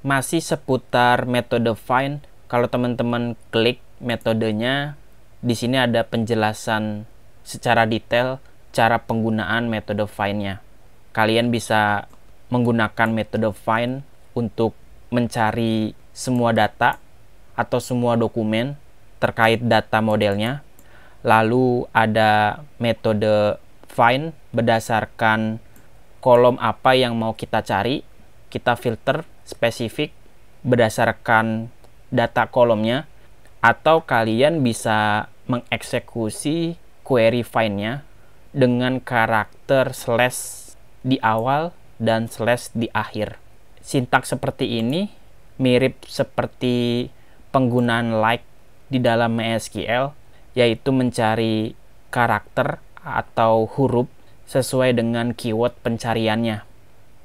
masih seputar metode find. Kalau teman-teman klik metodenya, di sini ada penjelasan secara detail cara penggunaan metode find-nya. Kalian bisa menggunakan metode find untuk mencari semua data atau semua dokumen terkait data modelnya. Lalu ada metode find berdasarkan kolom apa yang mau kita cari. Kita filter spesifik berdasarkan data kolomnya, atau kalian bisa mengeksekusi query find-nya dengan karakter slash di awal dan slash di akhir. Sintaks seperti ini mirip seperti penggunaan like di dalam MySQL, yaitu mencari karakter atau huruf sesuai dengan keyword pencariannya.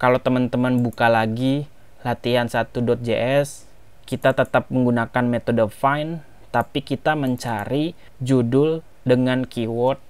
Kalau teman-teman buka lagi latihan 1.js, kita tetap menggunakan metode find, tapi kita mencari judul dengan keyword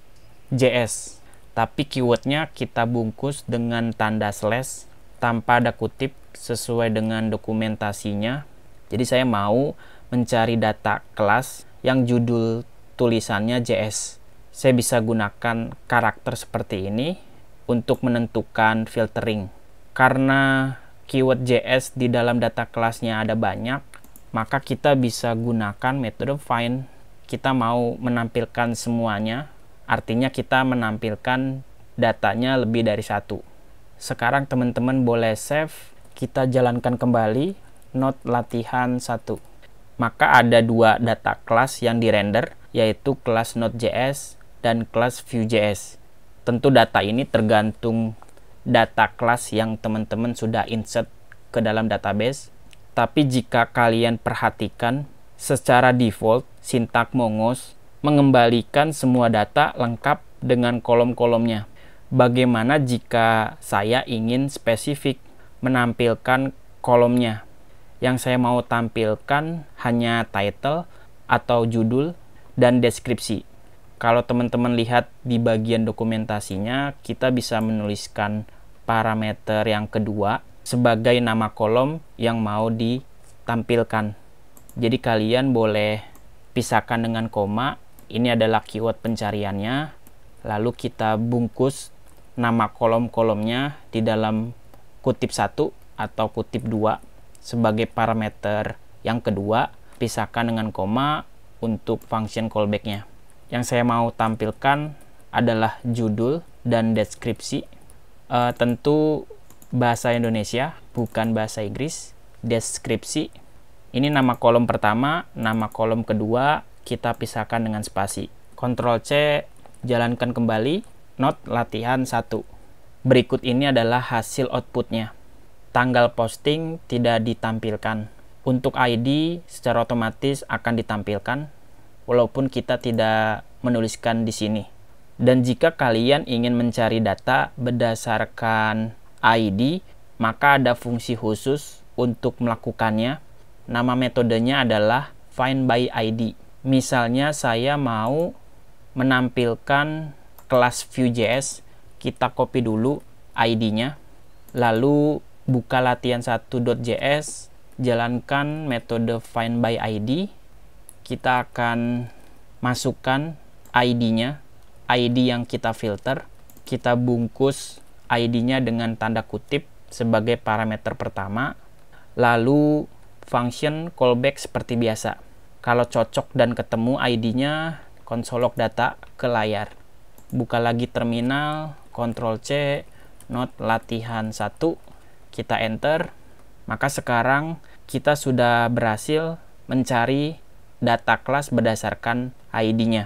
JS. Tapi keywordnya kita bungkus dengan tanda slash tanpa ada kutip sesuai dengan dokumentasinya. Jadi saya mau mencari data kelas yang judul tulisannya JS. Saya bisa gunakan karakter seperti ini untuk menentukan filtering. Karena keyword JS di dalam data kelasnya ada banyak, maka kita bisa gunakan metode find. Kita mau menampilkan semuanya, artinya kita menampilkan datanya lebih dari satu. Sekarang teman-teman boleh save, kita jalankan kembali Node latihan 1. Maka ada dua data kelas yang dirender, yaitu kelas Node.js dan kelas Vue.js. Tentu data ini tergantung data kelas yang teman-teman sudah insert ke dalam database. Tapi jika kalian perhatikan, secara default sintak Mongoose mengembalikan semua data lengkap dengan kolom-kolomnya. Bagaimana jika saya ingin spesifik menampilkan kolomnya? Yang saya mau tampilkan hanya title atau judul dan deskripsi. Kalau teman-teman lihat di bagian dokumentasinya, kita bisa menuliskan parameter yang kedua sebagai nama kolom yang mau ditampilkan. Jadi kalian boleh pisahkan dengan koma. Ini adalah keyword pencariannya. Lalu kita bungkus nama kolom-kolomnya di dalam kutip 1 atau kutip 2 sebagai parameter yang kedua. Pisahkan dengan koma untuk function callback-nya. Yang saya mau tampilkan adalah judul dan deskripsi. Tentu bahasa Indonesia, bukan bahasa Inggris. Deskripsi. Ini nama kolom pertama, nama kolom kedua kita pisahkan dengan spasi. Ctrl C, jalankan kembali Node latihan 1. Berikut ini adalah hasil outputnya. Tanggal posting tidak ditampilkan. Untuk ID secara otomatis akan ditampilkan walaupun kita tidak menuliskan di sini. Dan jika kalian ingin mencari data berdasarkan ID, maka ada fungsi khusus untuk melakukannya. Nama metodenya adalah find by ID. Misalnya saya mau menampilkan kelas Vue.js, kita copy dulu ID-nya, lalu buka latihan 1.js, jalankan metode find by ID. Kita akan masukkan ID-nya, ID yang kita filter. Kita bungkus ID-nya dengan tanda kutip sebagai parameter pertama. Lalu function callback seperti biasa. Kalau cocok dan ketemu ID-nya, konsol log data ke layar. Buka lagi terminal, Ctrl C, Node latihan 1, kita enter. Maka sekarang kita sudah berhasil mencari data kelas berdasarkan ID-nya.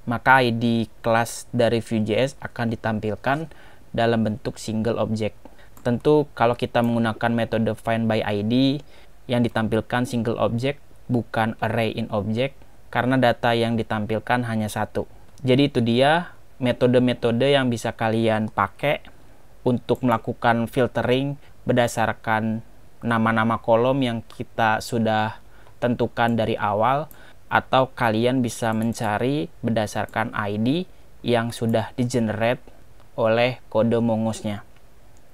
Maka ID kelas dari Vue.js akan ditampilkan dalam bentuk single object. Tentu kalau kita menggunakan metode find by ID, yang ditampilkan single object bukan array in object, karena data yang ditampilkan hanya satu. Jadi itu dia metode-metode yang bisa kalian pakai untuk melakukan filtering berdasarkan nama-nama kolom yang kita sudah tentukan dari awal, atau kalian bisa mencari berdasarkan ID yang sudah di-generate oleh kode Mongoose-nya.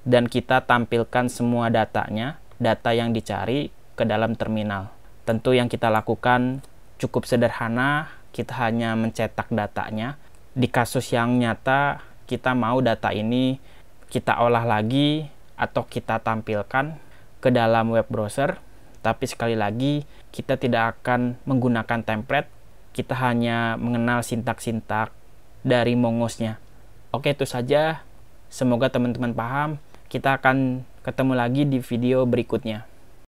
Dan kita tampilkan semua datanya data yang dicari ke dalam terminal. Tentu yang kita lakukan cukup sederhana, kita hanya mencetak datanya. Di kasus yang nyata, kita mau data ini kita olah lagi atau kita tampilkan ke dalam web browser. Tapi sekali lagi, kita tidak akan menggunakan template, kita hanya mengenal sintak-sintak dari Mongoose-nya. Oke, itu saja. Semoga teman-teman paham. Kita akan ketemu lagi di video berikutnya.